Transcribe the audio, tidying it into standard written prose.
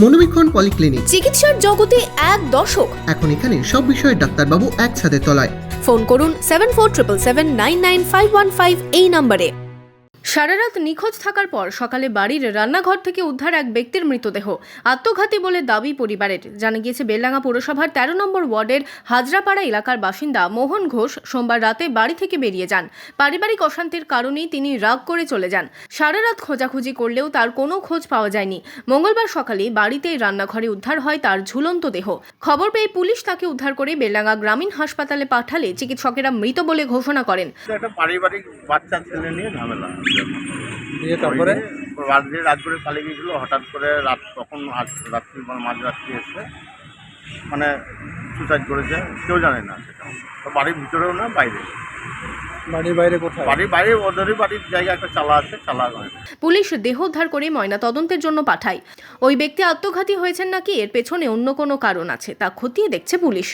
মনোবীক্ষণ polyclinic, চিকিৎসার জগতে এক দশক। এখন এখানে সব বিষয়ে ডাক্তারবাবু একসাথে তলায়। ফোন করুন 7477999515 এই নম্বরে। সারারাত নিখোঁজ থাকার পর সকালে বাড়ির রান্নাঘর থেকে উদ্ধার এক ব্যক্তির মৃতদেহ। আত্মঘাতী বলে দাবি পরিবারের। জানা গিয়েছে বেলডাঙ্গা পৌরসভার 13 নম্বর ওয়ার্ডের হাজরাপাড়া এলাকার বাসিন্দা মোহন ঘোষ সোমবার রাতে বাড়ি থেকে বেরিয়ে যান। পারিবারিক অশান্তির কারণেই তিনি রাগ করে চলে যান। সারারাত খোঁজাখুঁজি করলেও তার কোনো খোঁজ পাওয়া যায়নি। মঙ্গলবার সকালে বাড়িতেই রান্নাঘরে উদ্ধার হয় তার ঝুলন্ত দেহ। খবর পেয়ে পুলিশ তাকে উদ্ধার করে বেলডাঙ্গা গ্রামীণ হাসপাতালে পাঠালে চিকিৎসকেরা মৃত বলে ঘোষণা করেন। একটা পারিবারিক বাচ্চা ছেলে নিয়ে ঝামেলা দিয়ে তারপরে রাত করে পালিয়ে গিয়েছিল। হঠাৎ করে রাত তখন রাত্রি মাঝরাত্রি এসে মানে সুসাইড করেছে, কেউ জানে না সেটা। তো বাড়ির ভিতরেও না, বাইরে। বাড়ির বাইরে কোথায়? বাড়ির বাইরে ওদেরই বাড়ির জায়গা একটা চালা আছে, চালা হয়। পুলিশ দেহ উদ্ধার করে ময়না তদন্তের জন্য পাঠায়। ওই ব্যক্তি আত্মঘাতী হয়েছেন নাকি এর পেছনে অন্য কোনো কারণ আছে তা খতিয়ে দেখছে পুলিশ।